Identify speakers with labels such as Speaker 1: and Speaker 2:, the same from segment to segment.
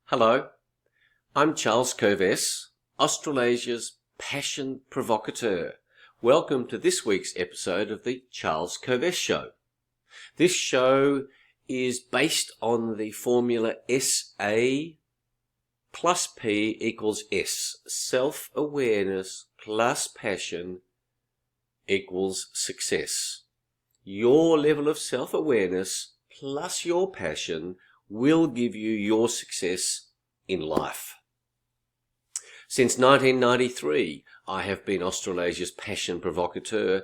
Speaker 1: Hello, I'm Charles Kovess, Australasia's passion provocateur. Welcome to this week's episode of the Charles Kovess Show. This show is based on the formula SA plus P equals S. Self-awareness plus passion equals success. Your level of self-awareness plus your passion will give you your success in life. Since 1993, I have been Australasia's passion provocateur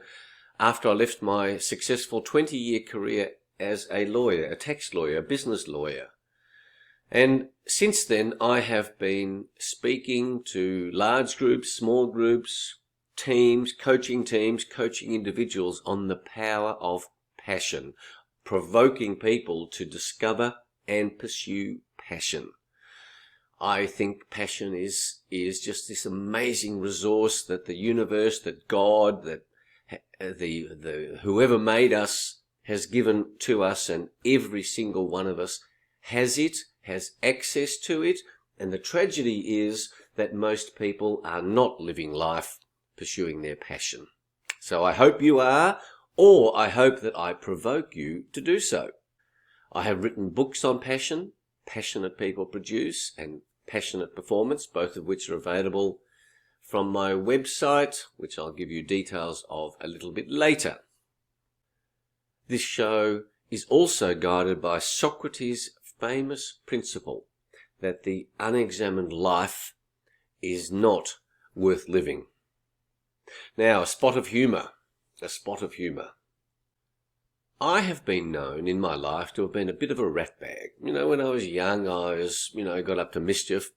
Speaker 1: after I left my successful 20-year career as a lawyer, a tax lawyer, a business lawyer. And since then, I have been speaking to large groups, small groups, teams, coaching individuals on the power of passion, provoking people to discover and pursue passion. I think passion is just this amazing resource that the universe, that God, that the whoever made us has given to us, and every single one of us has it, has access to it. And the tragedy is that most people are not living life pursuing their passion. So I hope you are, or I hope that I provoke you to do so. I have written books on passion, Passionate People Produce, and Passionate Performance, both of which are available from my website, which I'll give you details of a little bit later. This show is also guided by Socrates' famous principle that the unexamined life is not worth living. Now, a spot of humour. I have been known in my life to have been a bit of a ratbag. When I was young, I got up to mischief.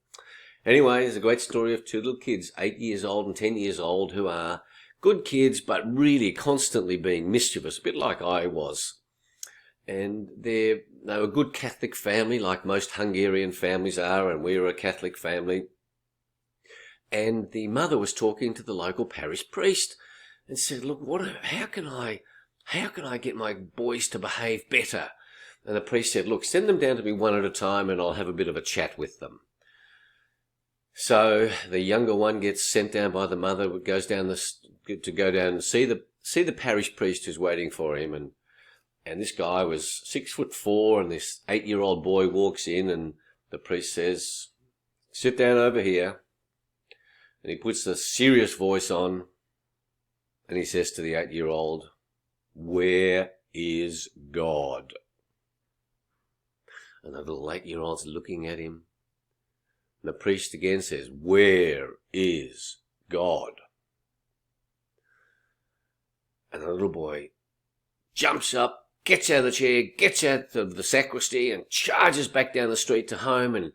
Speaker 1: Anyway, there's a great story of two little kids, 8 years old and 10 years old, who are good kids, but really constantly being mischievous, a bit like I was. And they were a good Catholic family, like most Hungarian families are, and we were a Catholic family. And the mother was talking to the local parish priest and said, look, how can I get my boys to behave better? And the priest said, look, send them down to me one at a time and I'll have a bit of a chat with them. So the younger one gets sent down by the mother, goes down to go down and see the parish priest who's waiting for him. And this guy was 6'4", and this 8-year-old boy walks in, and the priest says, sit down over here. And he puts the serious voice on, and he says to the 8-year-old, where is God? And the little 8-year-old's looking at him. And the priest again says, where is God? And the little boy jumps up, gets out of the chair, gets out of the sacristy, and charges back down the street to home, and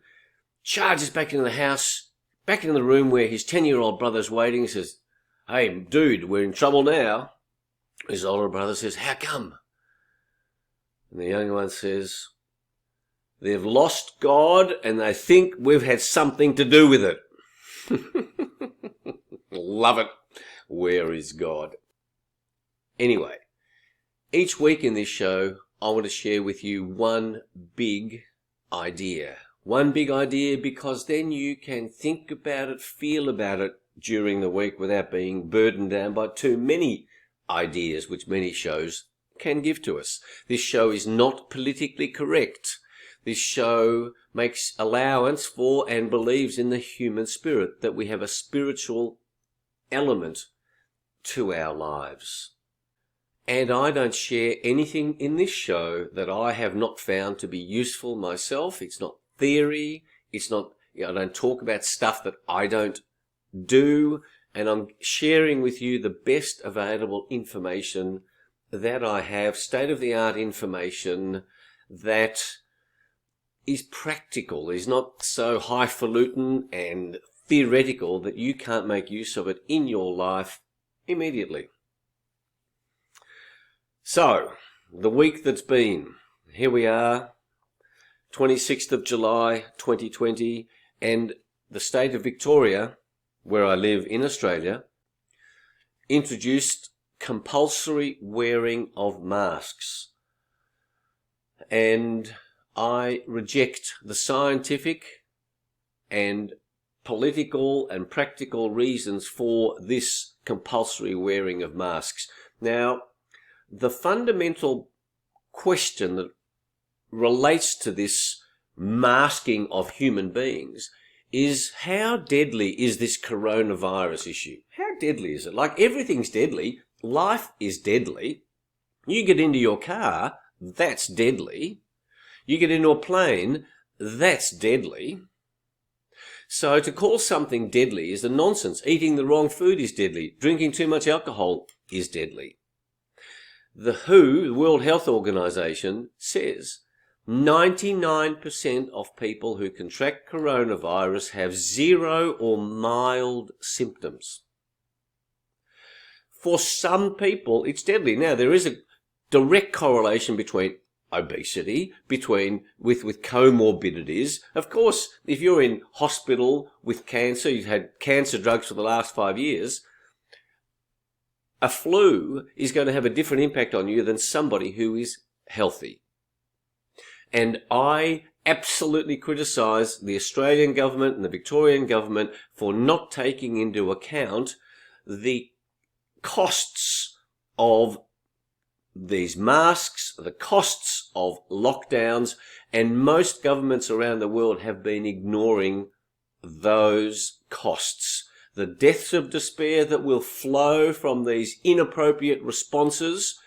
Speaker 1: charges back into the house, back into the room where his 10-year-old brother's waiting. He says, hey, dude, we're in trouble now. His older brother says, how come? And the younger one says, they've lost God and they think we've had something to do with it. Love it. Where is God? Anyway, each week in this show, I want to share with you one big idea. One big idea, because then you can think about it, feel about it during the week without being burdened down by too many ideas, which many shows can give to us. This show is not politically correct. This show makes allowance for and believes in the human spirit, that we have a spiritual element to our lives. And I don't share anything in this show that I have not found to be useful myself. It's not theory. It's not, I don't talk about stuff that I don't do. And I'm sharing with you the best available information that I have, state-of-the-art information that is practical, is not so highfalutin and theoretical that you can't make use of it in your life immediately. So, the week that's been, here we are, 26th of July 2020, and the state of Victoria, where I live in Australia, introduced compulsory wearing of masks. And I reject the scientific and political and practical reasons for this compulsory wearing of masks. Now, the fundamental question that relates to this masking of human beings is, how deadly is this coronavirus issue? How deadly is it? Like, everything's deadly. Life is deadly. You get into your car, that's deadly. You get into a plane, that's deadly. So to call something deadly is a nonsense. Eating the wrong food is deadly. Drinking too much alcohol is deadly. The WHO, the World Health Organization, says 99% of people who contract coronavirus have 0 or mild symptoms. For some people, it's deadly. Now, there is a direct correlation between obesity, with comorbidities. Of course, if you're in hospital with cancer, you've had cancer drugs for the last 5 years, a flu is going to have a different impact on you than somebody who is healthy. And I absolutely criticise the Australian government and the Victorian government for not taking into account the costs of these masks, the costs of lockdowns, and most governments around the world have been ignoring those costs. The deaths of despair that will flow from these inappropriate responses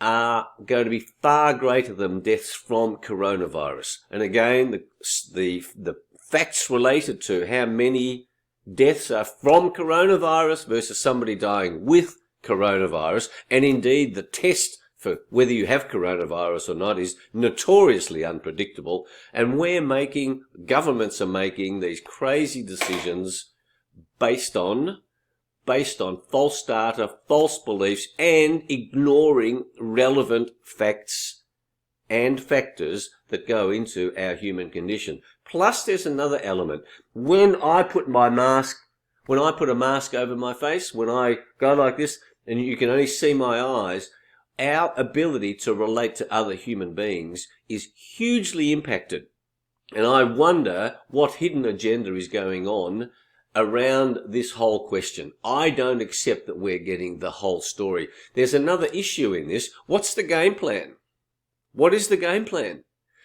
Speaker 1: are going to be far greater than deaths from coronavirus. And again, the facts related to how many deaths are from coronavirus versus somebody dying with coronavirus, and indeed the test for whether you have coronavirus or not is notoriously unpredictable, and governments are making these crazy decisions based on false data, false beliefs, and ignoring relevant facts and factors that go into our human condition. Plus, there's another element. When I put a mask over my face, when I go like this, and you can only see my eyes, our ability to relate to other human beings is hugely impacted. And I wonder what hidden agenda is going on around this whole question. I don't accept that we're getting the whole story. There's another issue in this. What's the game plan? What is the game plan?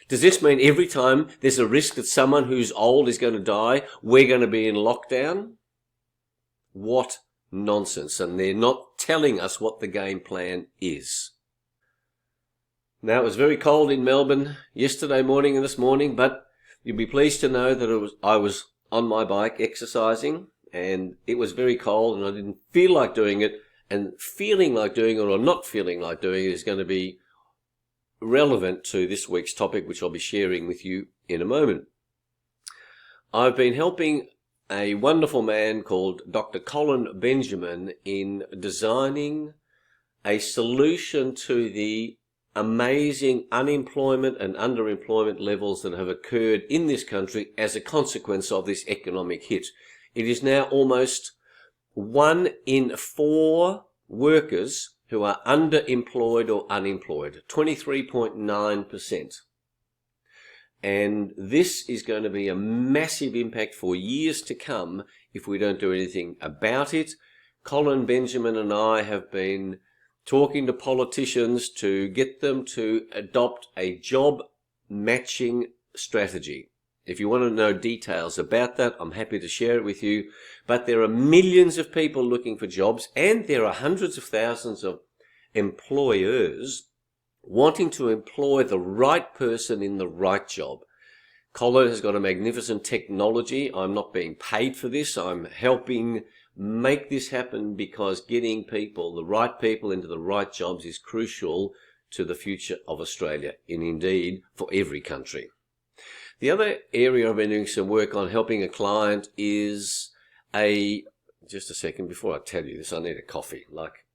Speaker 1: Does this mean every time there's a risk that someone who's old is going to die, we're going to be in lockdown? What nonsense. And they're not telling us what the game plan is. Now, it was very cold in Melbourne yesterday morning and this morning, but you'll be pleased to know that I was on my bike exercising, and it was very cold and I didn't feel like doing it, and feeling like doing it or not feeling like doing it is going to be relevant to this week's topic, which I'll be sharing with you in a moment. I've been helping a wonderful man called Dr. Colin Benjamin in designing a solution to the amazing unemployment and underemployment levels that have occurred in this country as a consequence of this economic hit. It is now almost 1 in 4 workers who are underemployed or unemployed, 23.9%. And this is going to be a massive impact for years to come if we don't do anything about it. Colin Benjamin and I have been talking to politicians to get them to adopt a job matching strategy. If you want to know details about that, I'm happy to share it with you. But there are millions of people looking for jobs, and there are hundreds of thousands of employers wanting to employ the right person in the right job. Colin has got a magnificent technology. I'm not being paid for this. I'm helping make this happen because getting people, the right people into the right jobs is crucial to the future of Australia, and indeed for every country. The other area I've been doing some work on helping a client is just a second, before I tell you this, I need a coffee. Like,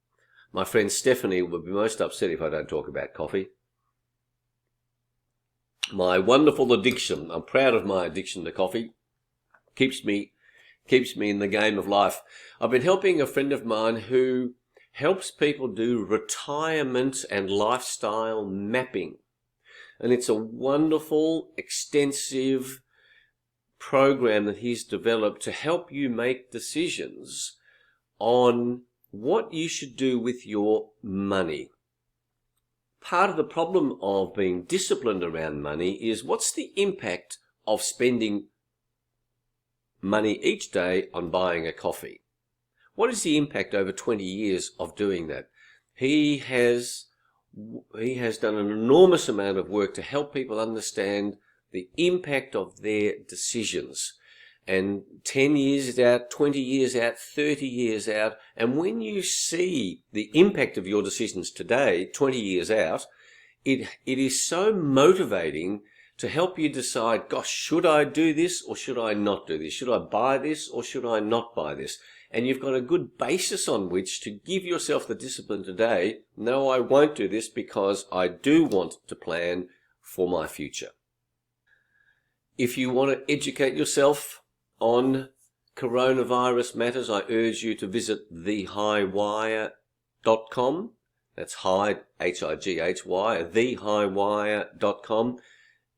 Speaker 1: my friend Stephanie would be most upset if I don't talk about coffee. My wonderful addiction. I'm proud of my addiction to coffee. Keeps me in the game of life. I've been helping a friend of mine who helps people do retirement and lifestyle mapping. And it's a wonderful, extensive program that he's developed to help you make decisions on what you should do with your money. Part of the problem of being disciplined around money is what's the impact of spending money each day on buying a coffee? What is the impact over 20 years of doing that? He has done an enormous amount of work to help people understand the impact of their decisions. And 10 years out, 20 years out, 30 years out, and when you see the impact of your decisions today, 20 years out, it is so motivating to help you decide, gosh, should I do this or should I not do this? Should I buy this or should I not buy this? And you've got a good basis on which to give yourself the discipline today. No, I won't do this because I do want to plan for my future. If you want to educate yourself on coronavirus matters, I urge you to visit thehighwire.com. That's high, H-I-G-H-Y, thehighwire.com.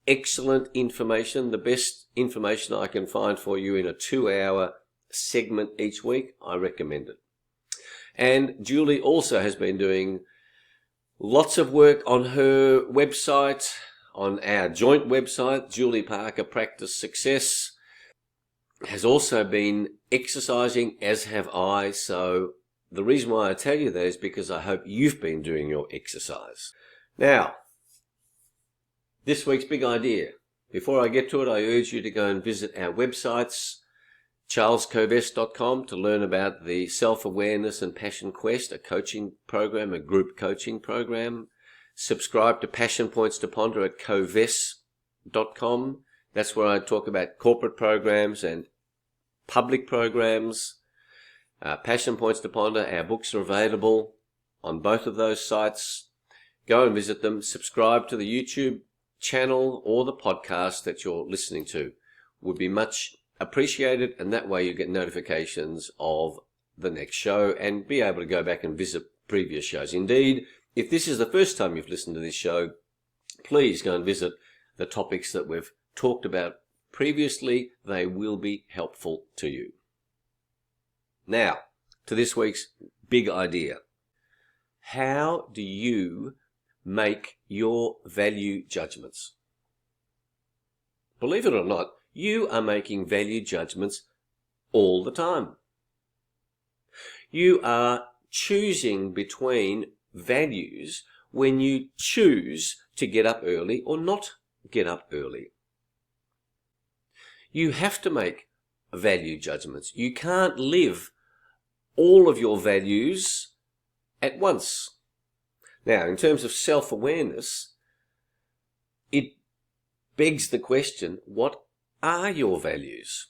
Speaker 1: Excellent information, the best information I can find for you in a 2-hour segment each week. I recommend it. And Julie also has been doing lots of work on her website, on our joint website, Julie Parker Practice Success. Has also been exercising, as have I. So the reason why I tell you that is because I hope you've been doing your exercise. Now, this week's big idea. Before I get to it, I urge you to go and visit our websites, charlescoves.com, to learn about the Self-Awareness and Passion Quest, a coaching program, a group coaching program. Subscribe to Passion Points to Ponder at coves.com. That's where I talk about corporate programs and public programs. Passion Points to Ponder, our books are available on both of those sites. Go and visit them. Subscribe to the YouTube channel or the podcast that you're listening to. Would be much appreciated, and that way you get notifications of the next show and be able to go back and visit previous shows. Indeed, if this is the first time you've listened to this show, please go and visit the topics that we've talked about previously. They will be helpful to you. Now, to this week's big idea. How do you make your value judgments? Believe it or not, you are making value judgments all the time. You are choosing between values when you choose to get up early or not get up early. You have to make value judgments. You can't live all of your values at once. Now, in terms of self-awareness, it begs the question, what are your values?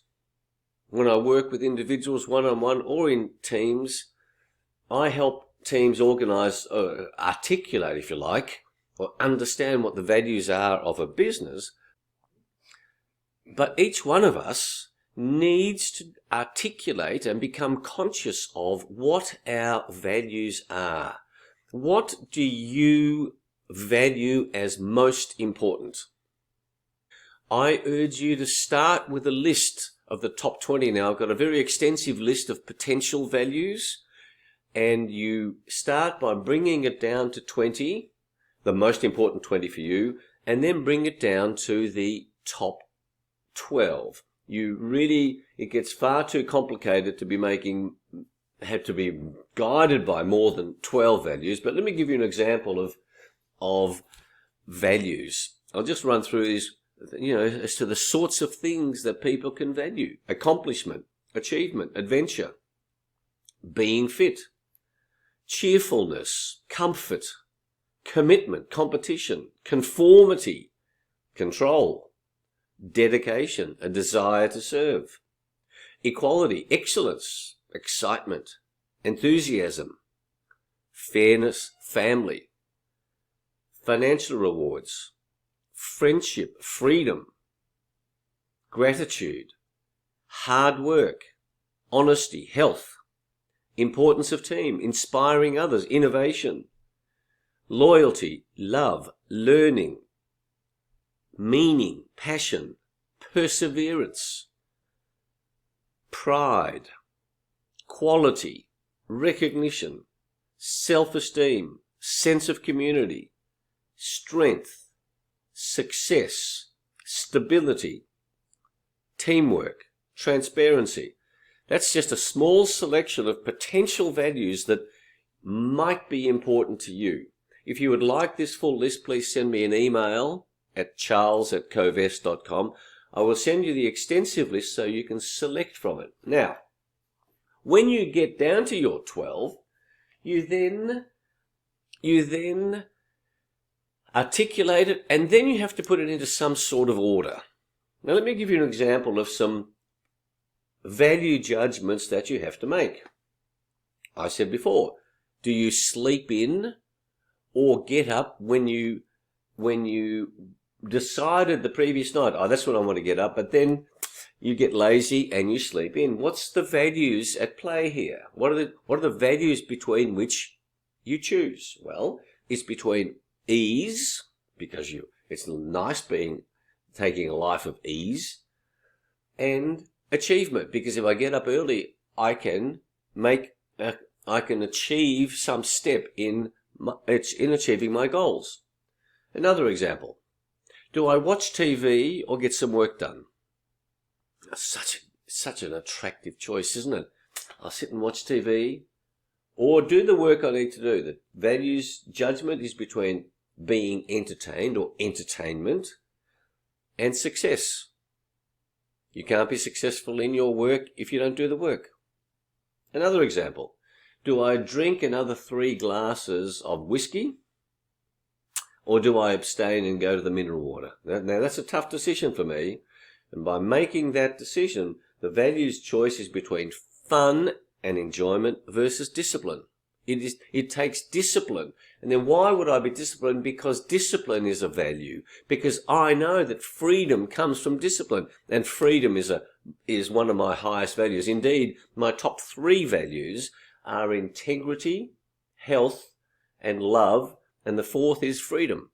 Speaker 1: When I work with individuals one-on-one or in teams, I help teams organize, articulate, if you like, or understand what the values are of a business. But each one of us needs to articulate and become conscious of what our values are. What do you value as most important? I urge you to start with a list of the top 20. Now, I've got a very extensive list of potential values, and you start by bringing it down to 20, the most important 20 for you, and then bring it down to the top 12. It gets far too complicated to have to be guided by more than 12 values. But let me give you an example of values. I'll just run through these, as to the sorts of things that people can value: accomplishment, achievement, adventure, being fit, cheerfulness, comfort, commitment, competition, conformity, control, dedication, a desire to serve, equality, excellence, excitement, enthusiasm, fairness, family, financial rewards, friendship, freedom, gratitude, hard work, honesty, health, importance of team, inspiring others, innovation, loyalty, love, learning, meaning, passion, perseverance, pride, quality, recognition, self-esteem, sense of community, strength, success, stability, teamwork, transparency. That's just a small selection of potential values that might be important to you. If you would like this full list, please send me an email at charles@covest.com. I will send you the extensive list so you can select from it. Now, when you get down to your 12, you then articulate it, and then you have to put it into some sort of order. Now, let me give you an example of some value judgments that you have to make. I said before, do you sleep in or get up when you decided the previous night, oh, that's when I want to get up, but then you get lazy and you sleep in? What's the values at play here? What are the values between which you choose? Well, it's between ease, because it's nice taking a life of ease, and achievement, because if I get up early, I can achieve some step in achieving my goals. Another example: do I watch TV or get some work done? Such an attractive choice, isn't it? I'll sit and watch TV or do the work I need to do. The values judgment is between being entertained or entertainment and success. You can't be successful in your work if you don't do the work. Another example: do I drink another 3 glasses of whiskey, or do I abstain and go to the mineral water? Now that's a tough decision for me. And by making that decision, the values choice is between fun and enjoyment versus discipline. It takes discipline. And then why would I be disciplined? Because discipline is a value. Because I know that freedom comes from discipline. And freedom is one of my highest values. Indeed, my top 3 values are integrity, health, and love. And the 4th is freedom.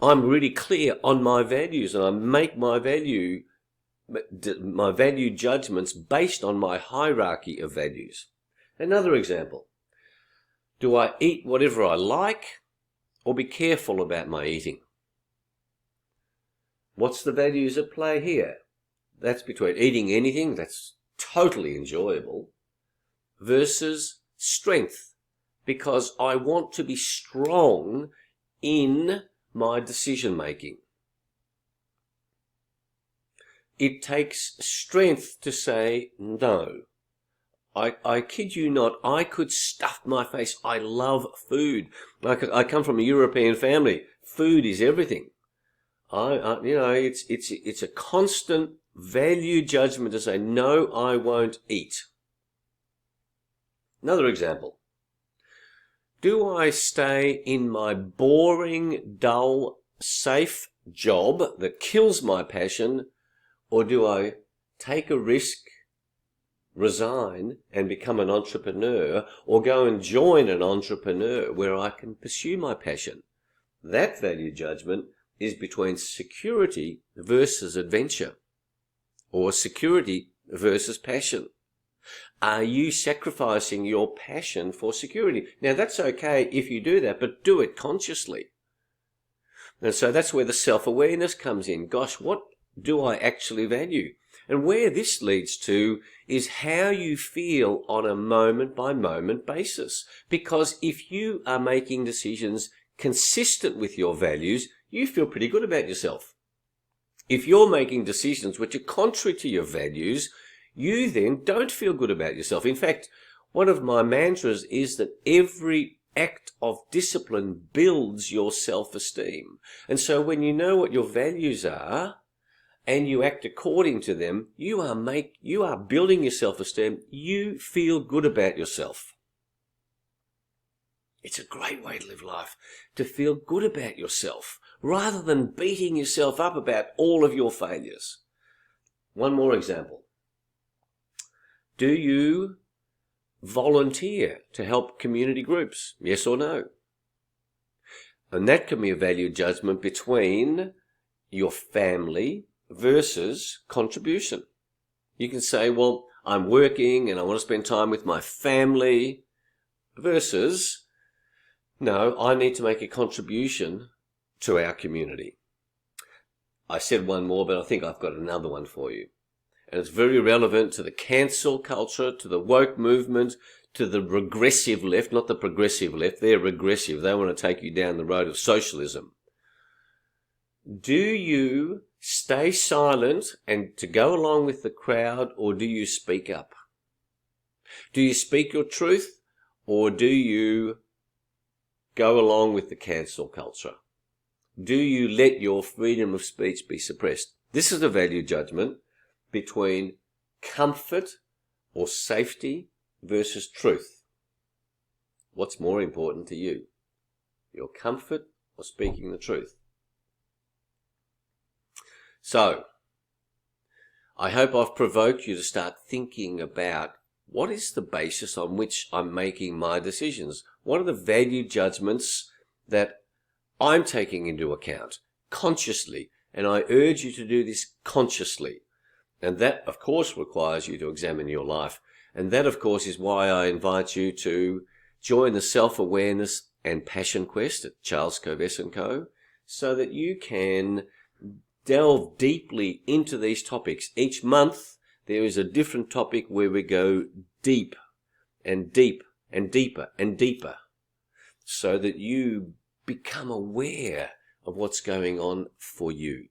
Speaker 1: I'm really clear on my values, and I make my value judgments based on my hierarchy of values. Another example: do I eat whatever I like or be careful about my eating? What's the values at play here? That's between eating anything that's totally enjoyable versus strength, because I want to be strong in my decision making. It takes strength to say no. I kid you not, I could stuff my face. I love food. I come from a European family. Food is everything. It's a constant value judgment to say, no, I won't eat. Another example: do I stay in my boring, dull, safe job that kills my passion, or do I take a risk, resign, and become an entrepreneur, or go and join an entrepreneur where I can pursue my passion? That value judgment is between security versus adventure, or security versus passion. Are you sacrificing your passion for security? Now, that's okay if you do that, but do it consciously. And so that's where the self-awareness comes in. Gosh, what do I actually value? And where this leads to is how you feel on a moment-by-moment basis. Because if you are making decisions consistent with your values, you feel pretty good about yourself. If you're making decisions which are contrary to your values, you then don't feel good about yourself. In fact, one of my mantras is that every act of discipline builds your self-esteem. And so when you know what your values are and you act according to them, you are building your self-esteem. You feel good about yourself. It's a great way to live life, to feel good about yourself, rather than beating yourself up about all of your failures. One more example. Do you volunteer to help community groups? Yes or no? And that can be a value judgment between your family versus contribution. You can say, well, I'm working and I want to spend time with my family, versus, no, I need to make a contribution to our community. I said one more, but I think I've got another one for you. And it's very relevant to the cancel culture, to the woke movement, to the regressive left, not the progressive left. They're regressive. They want to take you down the road of socialism. Do you stay silent and to go along with the crowd, or do you speak up? Do you speak your truth, or do you go along with the cancel culture? Do you let your freedom of speech be suppressed? This is a value judgment between comfort or safety versus truth. What's more important to you? Your comfort or speaking the truth? So, I hope I've provoked you to start thinking about what is the basis on which I'm making my decisions? What are the value judgments that I'm taking into account consciously? And I urge you to do this consciously. And that, of course, requires you to examine your life. And that, of course, is why I invite you to join the Self-Awareness and Passion Quest at Charles Kovess & Co. so that you can delve deeply into these topics. Each month, there is a different topic where we go deep and deep and deeper and deeper so that you become aware of what's going on for you.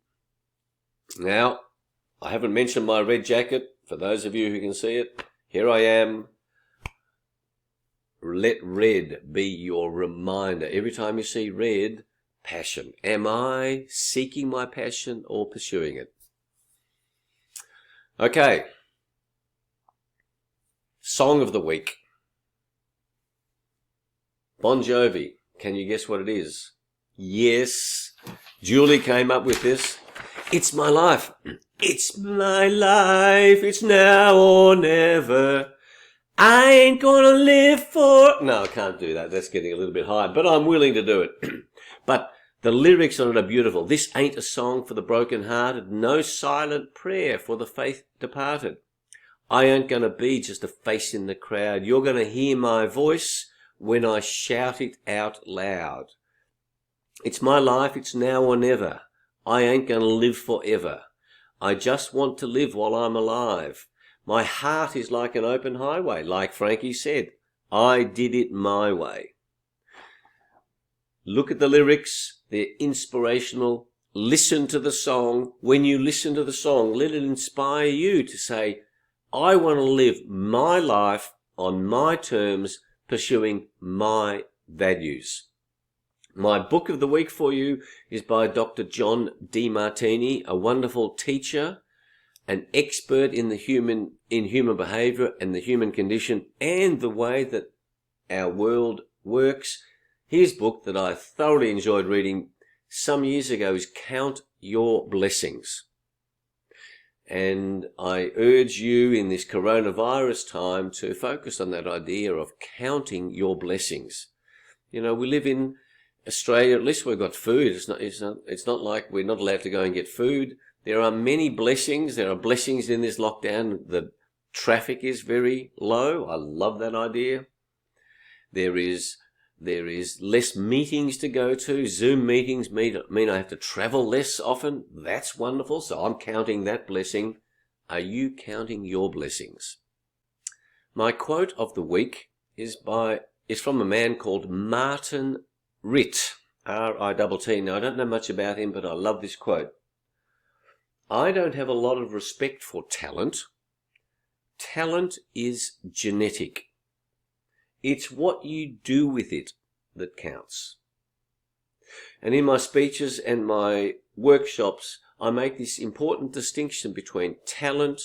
Speaker 1: Now, I haven't mentioned my red jacket. For those of you who can see it, here I am. Let red be your reminder. Every time you see red, passion. Am I seeking my passion or pursuing it? Okay. Song of the week. Bon Jovi. Can you guess what it is? Yes. Julie came up with this. It's my life. It's my life. It's now or never. I ain't gonna live for... No, I can't do that. That's getting a little bit high, but I'm willing to do it. But the lyrics on it are beautiful. This ain't a song for the broken-hearted. No silent prayer for the faith departed. I ain't gonna be just a face in the crowd. You're gonna hear my voice when I shout it out loud. It's my life. It's now or never. I ain't gonna live forever. I just want to live while I'm alive. My heart is like an open highway, like Frankie said. I did it my way. Look at the lyrics. They're inspirational. Listen to the song. When you listen to the song, let it inspire you to say, I want to live my life on my terms, pursuing my values. My book of the week for you is by Dr. John DeMartini, a wonderful teacher, an expert in human behavior and the human condition and the way that our world works. His book that I thoroughly enjoyed reading some years ago is Count Your Blessings. And I urge you in this coronavirus time to focus on that idea of counting your blessings. You know, we live in Australia, at least we've got food. It's not like we're not allowed to go and get food. There are many blessings. There are blessings in this lockdown. The traffic is very low. I love that idea. There is less meetings to go to. Zoom meetings mean I have to travel less often. That's wonderful. So I'm counting that blessing. Are you counting your blessings? My quote of the week is from a man called Martin Ritt, R-I-T-T. Now, I don't know much about him, but I love this quote. I don't have a lot of respect for talent. Talent is genetic. It's what you do with it that counts. And in my speeches and my workshops, I make this important distinction between talent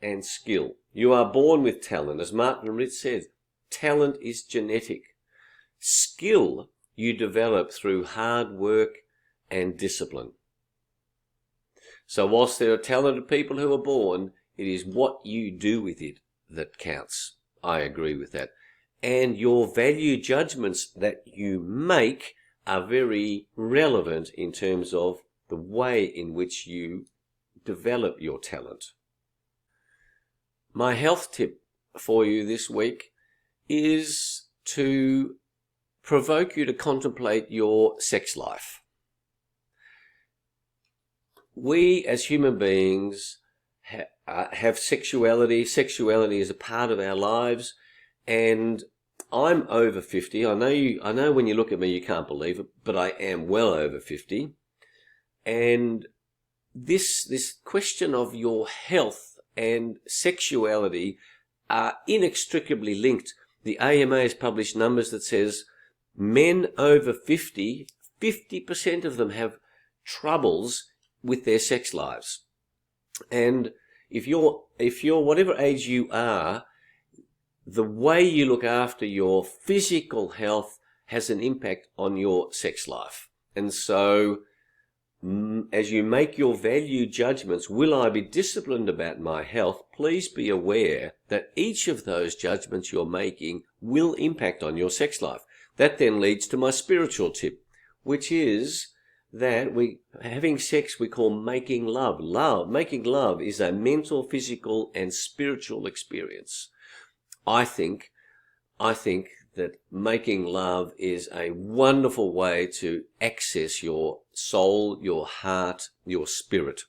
Speaker 1: and skill. You are born with talent. As Martin Ritt said, talent is genetic. Skill you develop through hard work and discipline. So whilst there are talented people who are born, it is what you do with it that counts. I agree with that. And your value judgments that you make are very relevant in terms of the way in which you develop your talent. My health tip for you this week is to provoke you to contemplate your sex life. We as human beings have sexuality. Sexuality is a part of our lives, and I'm over 50. I know when you look at me you can't believe it, but I am well over 50. And this question of your health and sexuality are inextricably linked. The AMA has published numbers that says men over 50, 50% of them have troubles with their sex lives. And if you're whatever age you are, the way you look after your physical health has an impact on your sex life. And so as you make your value judgments, will I be disciplined about my health? Please be aware that each of those judgments you're making will impact on your sex life. That then leads to my spiritual tip, which is that having sex we call making love. Making love is a mental, physical, and spiritual experience. I think that making love is a wonderful way to access your soul, your heart, your spirit.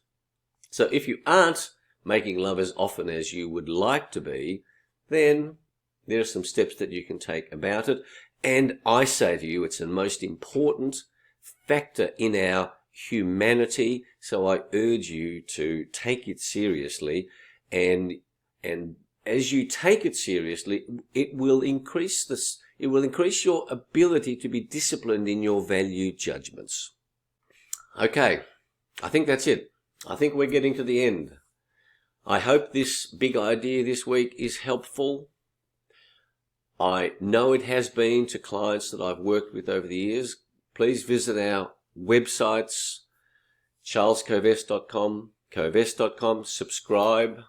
Speaker 1: So if you aren't making love as often as you would like to be, then there are some steps that you can take about it. And I say to you, it's the most important factor in our humanity. So I urge you to take it seriously, and as you take it seriously, it will increase your ability to be disciplined in your value judgments. Okay, I think that's it. I think we're getting to the end. I hope this big idea this week is helpful. I know it has been to clients that I've worked with over the years. Please visit our websites, charlescovess.com, covess.com, subscribe.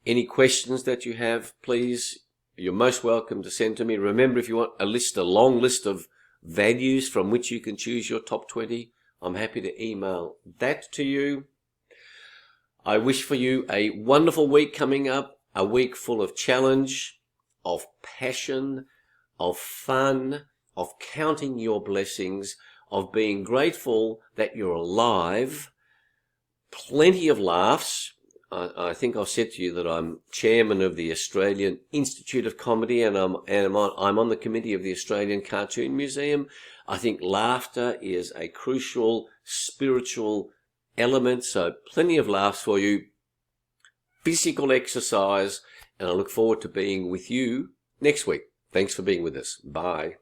Speaker 1: Any questions that you have, please, you're most welcome to send to me. Remember, if you want a long list of values from which you can choose your top 20, I'm happy to email that to you. I wish for you a wonderful week coming up, a week full of challenge, of passion, of fun, of counting your blessings, of being grateful that you're alive, plenty of laughs. I think I've said to you that I'm chairman of the Australian Institute of Comedy, and I'm on the committee of the Australian Cartoon Museum. I think laughter is a crucial spiritual element, so plenty of laughs for you, physical exercise, and I look forward to being with you next week. Thanks for being with us. Bye.